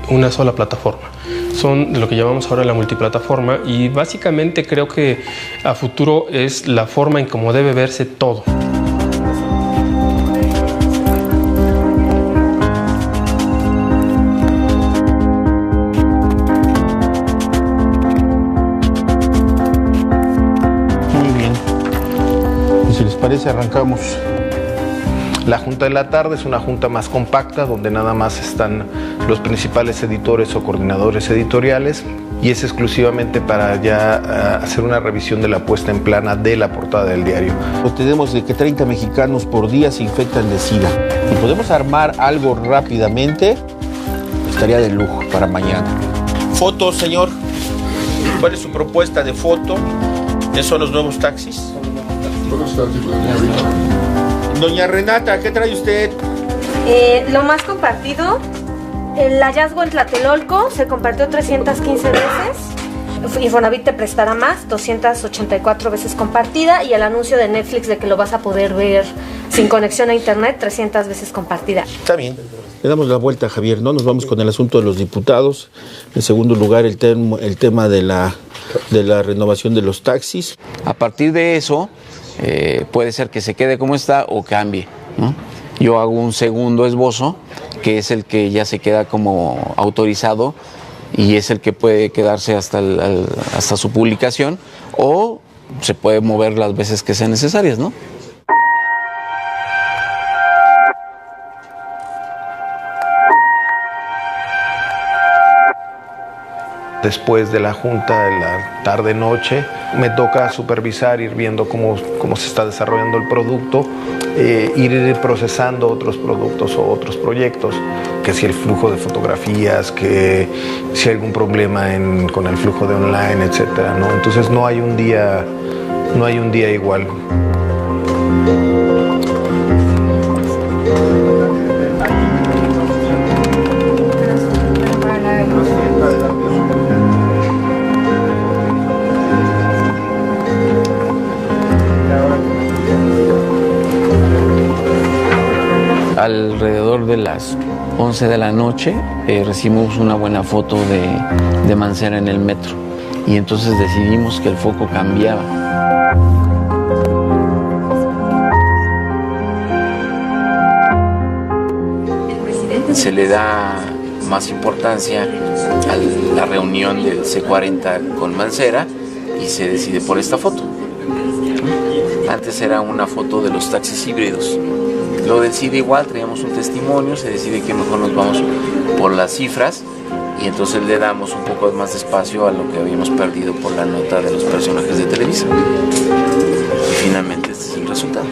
una sola plataforma. Son lo que llamamos ahora la multiplataforma, y básicamente creo que a futuro es la forma en cómo debe verse todo. Muy bien. Y si les parece, arrancamos. La junta de la tarde es una junta más compacta, donde nada más están los principales editores o coordinadores editoriales, y es exclusivamente para ya hacer una revisión de la puesta en plana de la portada del diario. Pues tenemos de que 30 mexicanos por día se infectan de SIDA. Si podemos armar algo rápidamente, estaría de lujo para mañana. Fotos, señor. ¿Cuál es su propuesta de foto? ¿Qué son los nuevos taxis? Doña Renata, ¿qué trae usted? Lo más compartido, el hallazgo en Tlatelolco se compartió 315 veces. Infonavit te prestará más, 284 veces compartida, y el anuncio de Netflix de que lo vas a poder ver sin conexión a internet, 300 veces compartida. Está bien. Le damos la vuelta, Javier, ¿no? Nos vamos con el asunto de los diputados. En segundo lugar, el tema de la renovación de los taxis. A partir de eso, puede ser que se quede como está o cambie, ¿no? Yo hago un segundo esbozo, que es el que ya se queda como autorizado y es el que puede quedarse hasta su publicación, o se puede mover las veces que sean necesarias, ¿no? Después de la junta de la tarde-noche, me toca supervisar, ir viendo cómo se está desarrollando el producto, ir procesando otros productos o otros proyectos, que si el flujo de fotografías, que si hay algún problema con el flujo de online, etcétera, ¿no? Entonces no hay un día igual. Alrededor de las 11 de la noche recibimos una buena foto de Mancera en el metro, y entonces decidimos que el foco cambiaba. Se le da más importancia a la reunión del C40 con Mancera y se decide por esta foto. Antes era una foto de los taxis híbridos. Lo decide igual, traíamos un testimonio, se decide que mejor nos vamos por las cifras y entonces le damos un poco más de espacio a lo que habíamos perdido por la nota de los personajes de Televisa. Y finalmente este es el resultado.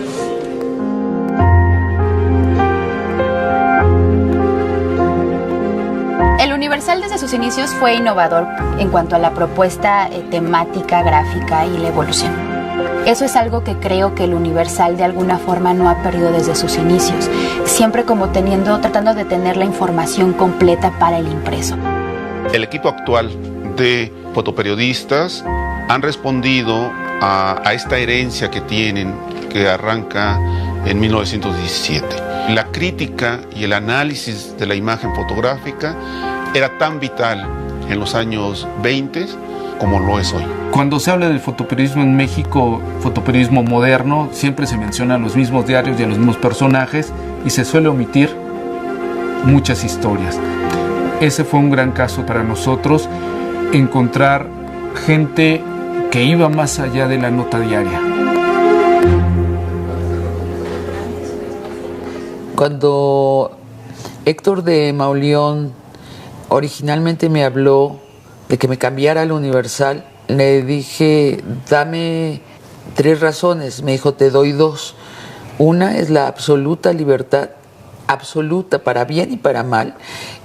El Universal desde sus inicios fue innovador en cuanto a la propuesta temática, gráfica y la evolución. Eso es algo que creo que el Universal de alguna forma no ha perdido desde sus inicios, siempre como tratando de tener la información completa para el impreso. El equipo actual de fotoperiodistas han respondido a esta herencia que tienen, que arranca en 1917. La crítica y el análisis de la imagen fotográfica era tan vital en los años 20 como lo es hoy. Cuando se habla del fotoperiodismo en México, fotoperiodismo moderno, siempre se mencionan los mismos diarios y a los mismos personajes y se suele omitir muchas historias. Ese fue un gran caso para nosotros, encontrar gente que iba más allá de la nota diaria. Cuando Héctor de Mauleón originalmente me habló de que me cambiara al Universal, le dije, dame 3 razones. Me dijo, te doy 2. Una es la absoluta libertad, absoluta para bien y para mal.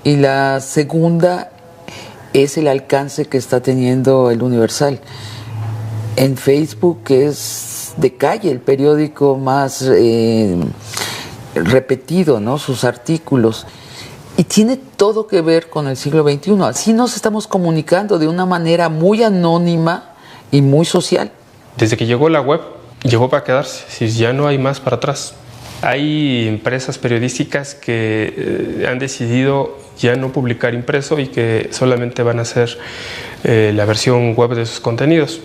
Y la segunda es el alcance que está teniendo el Universal. En Facebook es de calle, el periódico más repetido, ¿no? Sus artículos. Y tiene todo que ver con el siglo XXI. Así nos estamos comunicando de una manera muy anónima y muy social. Desde que llegó la web, llegó para quedarse. Si ya no hay más para atrás. Hay empresas periodísticas que han decidido ya no publicar impreso y que solamente van a hacer la versión web de sus contenidos.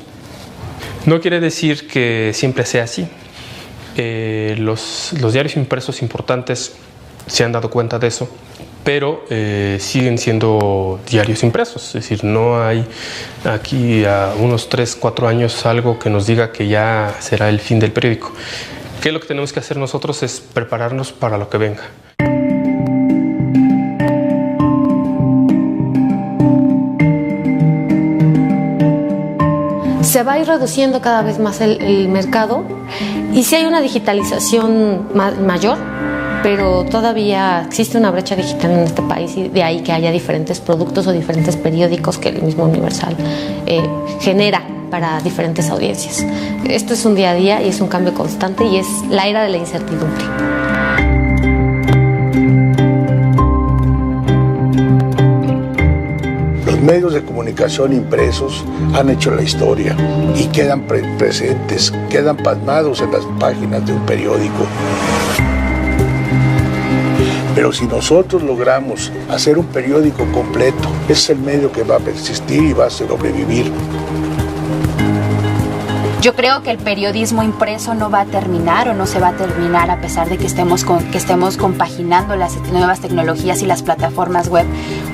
No quiere decir que siempre sea así. Los diarios impresos importantes se han dado cuenta de eso, pero siguen siendo diarios impresos. Es decir, no hay aquí a unos 3-4 años algo que nos diga que ya será el fin del periódico. ¿Qué es lo que tenemos que hacer nosotros? Es prepararnos para lo que venga. se va a ir reduciendo cada vez más el mercado y sí hay una digitalización mayor, pero todavía existe una brecha digital en este país y de ahí que haya diferentes productos o diferentes periódicos que el mismo Universal genera para diferentes audiencias. Esto es un día a día y es un cambio constante y es la era de la incertidumbre. Los medios de comunicación impresos han hecho la historia y quedan presentes, quedan plasmados en las páginas de un periódico. Pero si nosotros logramos hacer un periódico completo, es el medio que va a persistir y va a sobrevivir. Yo creo que el periodismo impreso no va a terminar o no se va a terminar a pesar de que estemos compaginando las nuevas tecnologías y las plataformas web,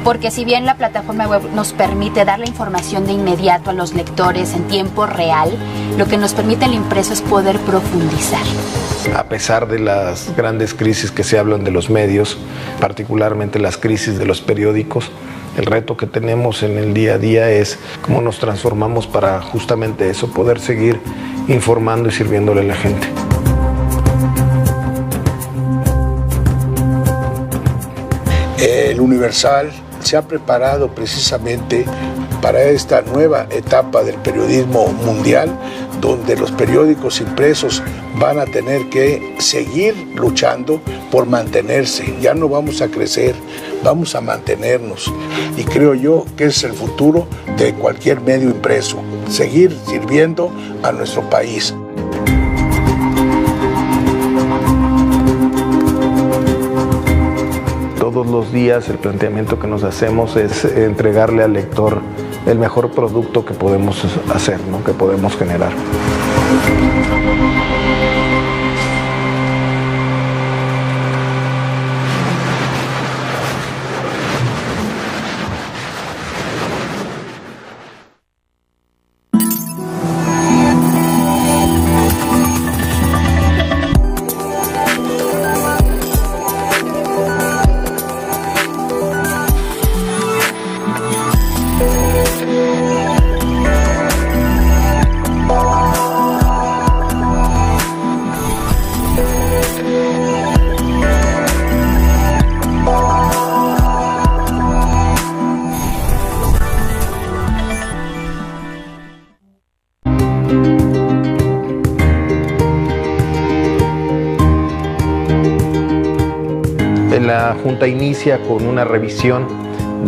porque si bien la plataforma web nos permite dar la información de inmediato a los lectores en tiempo real, lo que nos permite el impreso es poder profundizar. A pesar de las grandes crisis que se hablan de los medios, particularmente las crisis de los periódicos, el reto que tenemos en el día a día es cómo nos transformamos para justamente eso, poder seguir informando y sirviéndole a la gente. El Universal se ha preparado precisamente para esta nueva etapa del periodismo mundial, donde los periódicos impresos van a tener que seguir luchando por mantenerse. Ya no vamos a crecer, vamos a mantenernos. Y creo yo que es el futuro de cualquier medio impreso, seguir sirviendo a nuestro país. Todos los días el planteamiento que nos hacemos es entregarle al lector el mejor producto que podemos hacer, ¿no? Que podemos generar. La Junta inicia con una revisión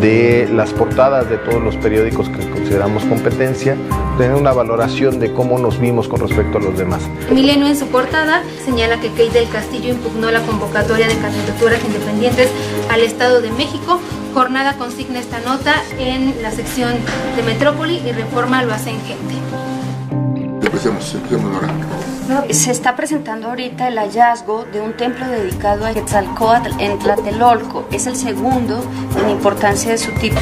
de las portadas de todos los periódicos que consideramos competencia, tener una valoración de cómo nos vimos con respecto a los demás. Milenio en su portada señala que Kate del Castillo impugnó la convocatoria de candidaturas independientes al Estado de México. Jornada consigna esta nota en la sección de Metrópoli y Reforma lo hace en Gente. Empecemos ahora. Se está presentando ahorita el hallazgo de un templo dedicado a Quetzalcóatl en Tlatelolco. Es el segundo en importancia de su tipo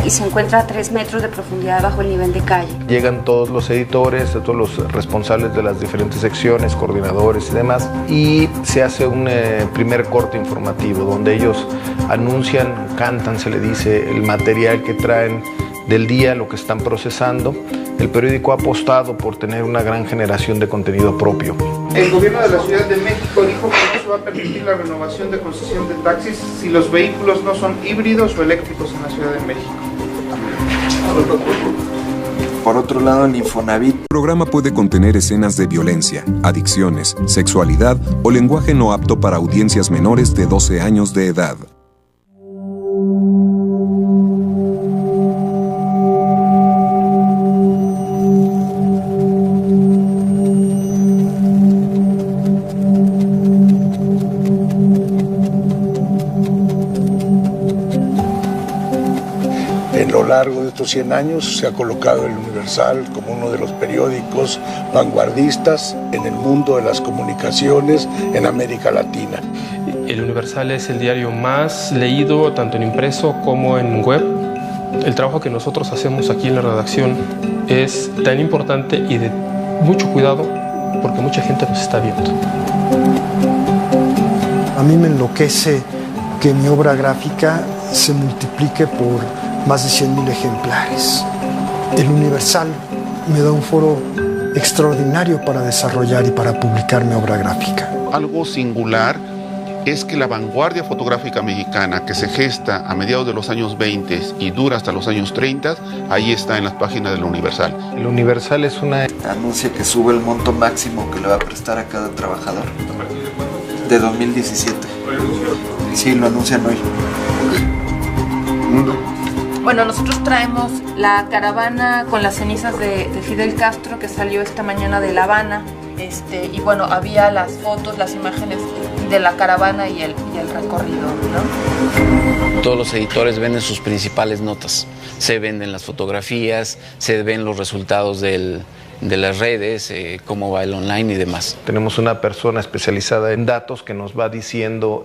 y se encuentra a 3 metros de profundidad bajo el nivel de calle. Llegan todos los editores, todos los responsables de las diferentes secciones, coordinadores y demás, y se hace un primer corte informativo donde ellos anuncian, cantan, se le dice, el material que traen del día, lo que están procesando. El periódico ha apostado por tener una gran generación de contenido propio. El gobierno de la Ciudad de México dijo que no se va a permitir la renovación de concesión de taxis si los vehículos no son híbridos o eléctricos en la Ciudad de México. Por otro lado, el Infonavit. El programa puede contener escenas de violencia, adicciones, sexualidad o lenguaje no apto para audiencias menores de 12 años de edad. A lo largo de estos 100 años se ha colocado el Universal como uno de los periódicos vanguardistas en el mundo de las comunicaciones en América Latina. El Universal es el diario más leído tanto en impreso como en web. El trabajo que nosotros hacemos aquí en la redacción es tan importante y de mucho cuidado porque mucha gente nos está viendo. A mí me enloquece que mi obra gráfica se multiplique por más de 100,000 ejemplares. El Universal me da un foro extraordinario para desarrollar y para publicar mi obra gráfica. Algo singular es que la vanguardia fotográfica mexicana, que se gesta a mediados de los años 20 y dura hasta los años 30, ahí está en las páginas del Universal. El Universal es una... Anuncia que sube el monto máximo que le va a prestar a cada trabajador. De 2017. Sí, lo anuncian hoy. Bueno, nosotros traemos la caravana con las cenizas de Fidel Castro que salió esta mañana de La Habana. Y bueno, había las fotos, las imágenes de la caravana y el recorrido, ¿no? Todos los editores venden sus principales notas. Se venden las fotografías, se ven los resultados de las redes, cómo va el online y demás. Tenemos una persona especializada en datos que nos va diciendo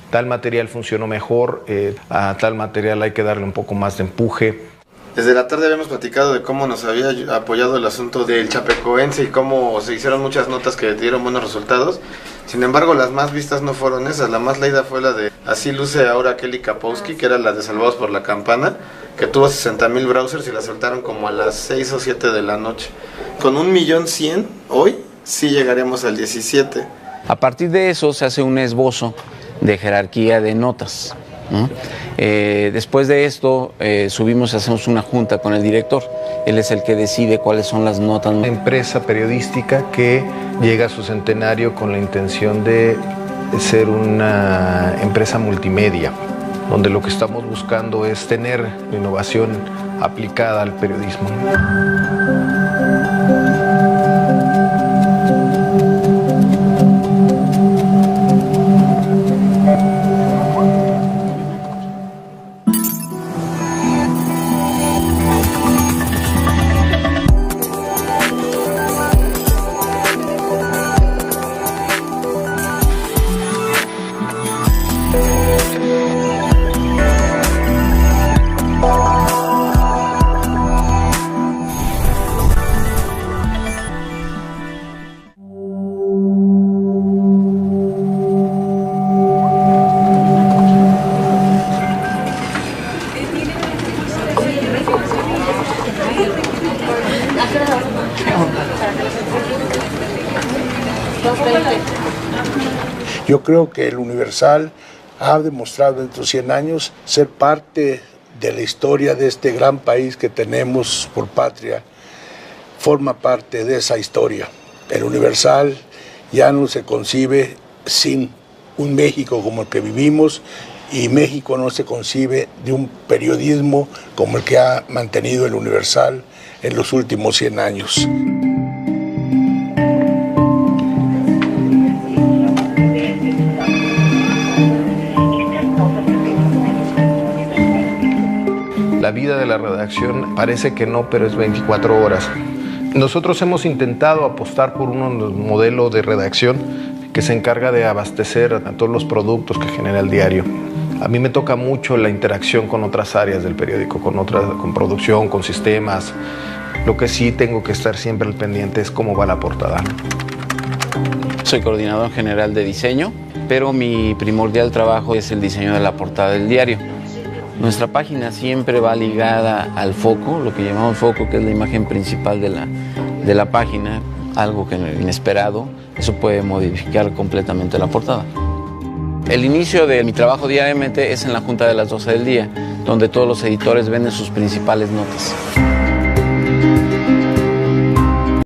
tal material funcionó mejor, a tal material hay que darle un poco más de empuje. Desde la tarde habíamos platicado de cómo nos había apoyado el asunto del chapecoense y cómo se hicieron muchas notas que dieron buenos resultados. Sin embargo, las más vistas no fueron esas. La más leída fue la de Así luce ahora Kelly Kapowski, que era la de Salvados por la Campana, que tuvo 60,000 browsers y la soltaron como a las 6 o 7 de la noche. Con 1,100,000 hoy sí llegaremos al 17. A partir de eso se hace un esbozo de jerarquía de notas, ¿no? Después de esto hacemos una junta con el director. Él es el que decide cuáles son las notas. Una empresa periodística que llega a su centenario con la intención de ser una empresa multimedia, donde lo que estamos buscando es tener innovación aplicada al periodismo. Yo creo que el Universal ha demostrado en estos 100 años ser parte de la historia de este gran país que tenemos por patria, forma parte de esa historia. El Universal ya no se concibe sin un México como el que vivimos, y México no se concibe de un periodismo como el que ha mantenido el Universal en los últimos 100 años. La vida de la redacción parece que no, pero es 24 horas. Nosotros hemos intentado apostar por un modelo de redacción que se encarga de abastecer a todos los productos que genera el diario. A mí me toca mucho la interacción con otras áreas del periódico, con producción, con sistemas. Lo que sí tengo que estar siempre al pendiente es cómo va la portada. Soy coordinador general de diseño, pero mi primordial trabajo es el diseño de la portada del diario. Nuestra página siempre va ligada al foco, lo que llamamos foco, que es la imagen principal de la página, algo que inesperado, eso puede modificar completamente la portada. El inicio de mi trabajo diariamente es en la junta de las 12 del día, donde todos los editores venden sus principales notas.